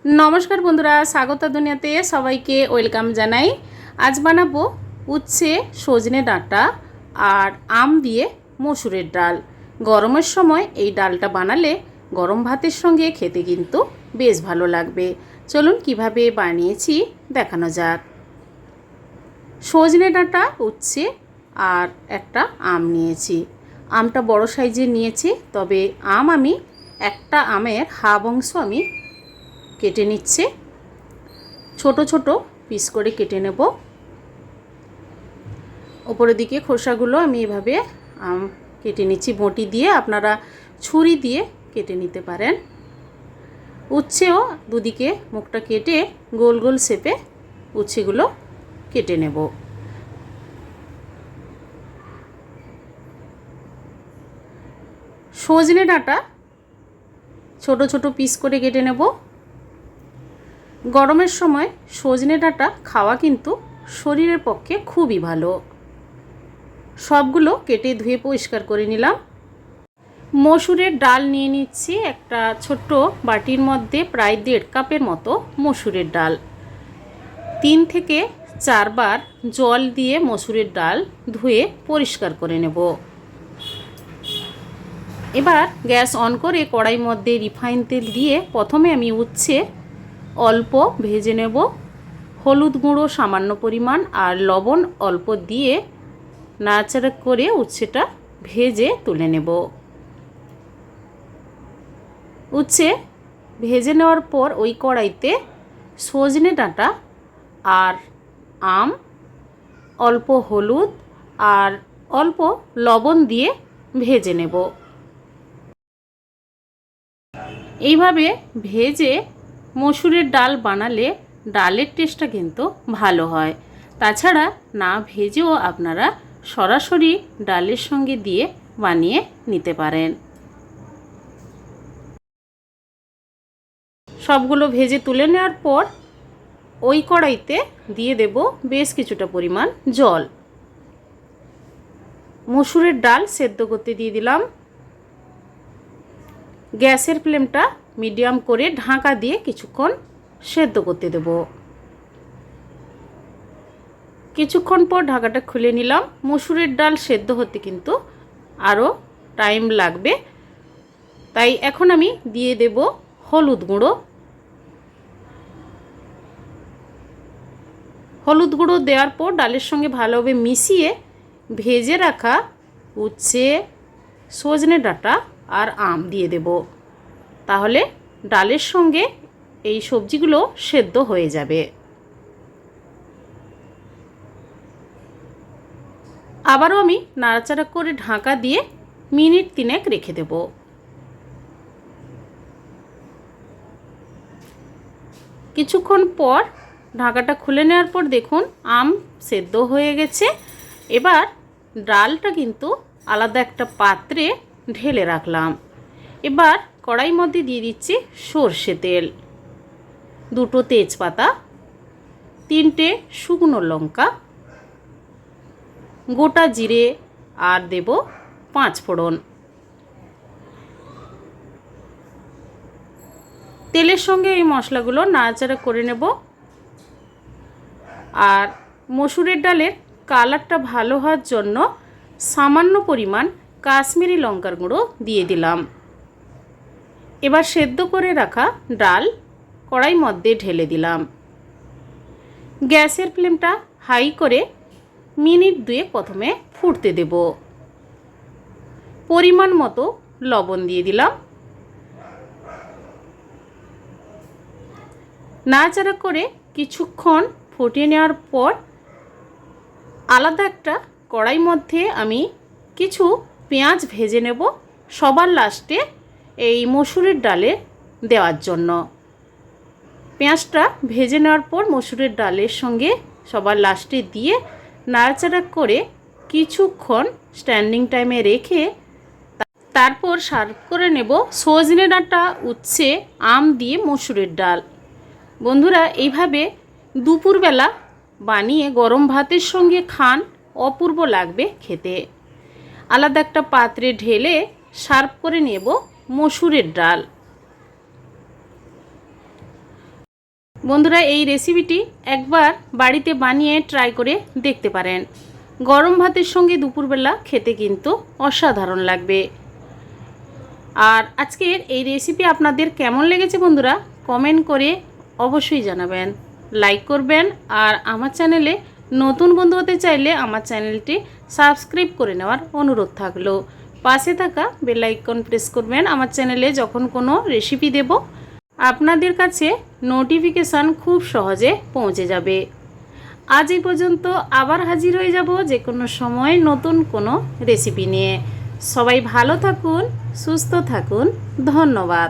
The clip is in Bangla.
नमस्कार बंधुरा स्वागत दुनियाते सबाइके वेलकाम जानाई। आज बानाबो उच्छे सजने डाँटा और आम दिए मसुरेर डाल। गरमेर समय এই ডালটা বানালে গরম ভাতের সঙ্গে খেতে কিন্তু বেশ ভালো লাগবে। চলুন কিভাবে বানিয়েছি দেখানো যাক। সজনে ডাঁটা উচ্ছে আর একটা আম নিয়েছি। আমটা বড় সাইজের নিয়েছি, তবে আম আমি একটা আমের হাফ অংশ আমি কেটে নিচ্ছে। ছোট ছোট পিস করে কেটে নেব। উপরের দিকে খোসাগুলো আমি এভাবে কেটে নিচ্ছি বটি দিয়ে, আপনারা ছুরি দিয়ে কেটে নিতে পারেন। উচ্ছেও দুদিকে মুখটা কেটে গোল গোল শেপে উচ্ছেগুলো কেটে নেব। সজনে ডাঁটা ছোট ছোট পিস করে কেটে নেব। গরমের সময় সজনে ডাঁটা খাওয়া কিন্তু শরীরের পক্ষে খুবই ভালো। সবগুলো কেটে ধুয়ে পরিষ্কার করে নিলাম। মসুরের ডাল নিয়ে নিচ্ছি একটা ছোট্ট বাটির মধ্যে, প্রায় 1.5 কাপের মতো মসুরের ডাল। 3 থেকে 4 বার জল দিয়ে মসুরের ডাল ধুয়ে পরিষ্কার করে নেব। এবার গ্যাস অন করে কড়াইয়ের মধ্যে রিফাইন তেল দিয়ে প্রথমে আমি উচ্ছে অল্প ভেজে নেব। হলুদ গুঁড়ো সামান্য পরিমাণ আর লবণ অল্প দিয়ে নাড়াচাড়া করে উচ্ছেটা ভেজে তুলে নেব। উচ্ছে ভেজে নেওয়ার পর ওই কড়াইতে সজনে ডাঁটা আর আম, অল্প হলুদ আর অল্প লবণ দিয়ে ভেজে নেব। এইভাবে ভেজে মসুরের ডাল বানালে ডালের টেস্টটা কিন্তু ভালো হয়। তাছাড়া না ভেজেও আপনারা সরাসরি ডালের সঙ্গে দিয়ে বানিয়ে নিতে পারেন। সবগুলো ভেজে তুলে নেওয়ার পর ওই কড়াইতে দিয়ে দেব বেশ কিছুটা পরিমাণ জল। মসুরের ডাল সেদ্ধ করতে দিয়ে দিলাম। গ্যাসের ফ্লেমটা মিডিয়াম করে ঢাকা দিয়ে কিছুক্ষণ সেদ্ধ করতে দেব। কিছুক্ষণ পর ঢাকাটা খুলে নিলাম। মসুরের ডাল সেদ্ধ হতে কিন্তু আরও টাইম লাগবে, তাই এখন আমি দিয়ে দেব হলুদ গুঁড়ো। হলুদ গুঁড়ো দেওয়ার পর ডালের সঙ্গে ভালোভাবে মিশিয়ে ভেজে রাখা উচ্ছে, সজনে ডাঁটা আর আম দিয়ে দেব। তাহলে ডালের সঙ্গে এই সবজিগুলো সেদ্ধ হয়ে যাবে। আবারও আমি নাড়াচাড়া করে ঢাকা দিয়ে মিনিট 3 রেখে দেব। কিছুক্ষণ পর ঢাকাটা খুলে নেওয়ার পর দেখুন আম সেদ্ধ হয়ে গেছে। এবার ডালটা কিন্তু আলাদা একটা পাত্রে ঢেলে রাখলাম। এবার কড়াইয়ের মধ্যে দিয়ে দিচ্ছি সর্ষে তেল, 2টো তেজপাতা, 3টে শুকনো লঙ্কা, গোটা জিরে আর দেব 5 ফোড়ন। তেলের সঙ্গে এই মশলাগুলো নাড়াচাড়া করে নেব। আর মসুরের ডালের কালারটা ভালো হওয়ার জন্য সামান্য পরিমাণ কাশ্মীরি লঙ্কার গুঁড়ো দিয়ে দিলাম। এবার সেদ্ধ করে রাখা ডাল কড়াইয়ের মধ্যে ঢেলে দিলাম। গ্যাসের ফ্লেমটা হাই করে মিনিট 2 প্রথমে ফুটতে দেব। পরিমাণ মতো লবণ দিয়ে দিলাম। নাড়াচাড়া করে কিছুক্ষণ ফুটিয়ে নেওয়ার পর আলাদা একটা কড়াইয়ের মধ্যে আমি কিছু পেঁয়াজ ভেজে নেব সবার লাস্টে এই মসুরের ডালে দেওয়ার জন্য। পেঁয়াজটা ভেজে নেওয়ার পর মসুরের ডালের সঙ্গে সবার লাস্টে দিয়ে নাড়াচাড়া করে কিছুক্ষণ স্ট্যান্ডিং টাইমে রেখে তারপর সার্ভ করে নেব সজনে ডাঁটা, উচ্ছে, আম দিয়ে মসুরের ডাল। বন্ধুরা এইভাবে দুপুরবেলা বানিয়ে গরম ভাতের সঙ্গে খান, অপূর্ব লাগবে খেতে। আলাদা একটা পাত্রে ঢেলে সার্ভ করে নেব মসুরের ডাল। বন্ধুরা, এই রেসিপিটি একবার বাড়িতে বানিয়ে ট্রাই করে দেখতে পারেন। গরম ভাতের সঙ্গে দুপুরবেলা খেতে কিন্তু অসাধারণ লাগবে। আর আজকের এই রেসিপি আপনাদের কেমন লেগেছে বন্ধুরা, কমেন্ট করে অবশ্যই জানাবেন, লাইক করবেন। আর আমার চ্যানেলে নতুন বন্ধু হতে চাইলে আমার চ্যানেলটি সাবস্ক্রাইব করে নেওয়ার অনুরোধ থাকলো। পাশে থাকা বেল আইকন প্রেস করবেন। আমার চ্যানেলে যখন কোনো রেসিপি দেব আপনাদের কাছে নোটিফিকেশান খুব সহজে পৌঁছে যাবে। আজ এই পর্যন্ত, আবার হাজির হয়ে যাব যে কোনো সময় নতুন কোনো রেসিপি নিয়ে। সবাই ভালো থাকুন, সুস্থ থাকুন, ধন্যবাদ।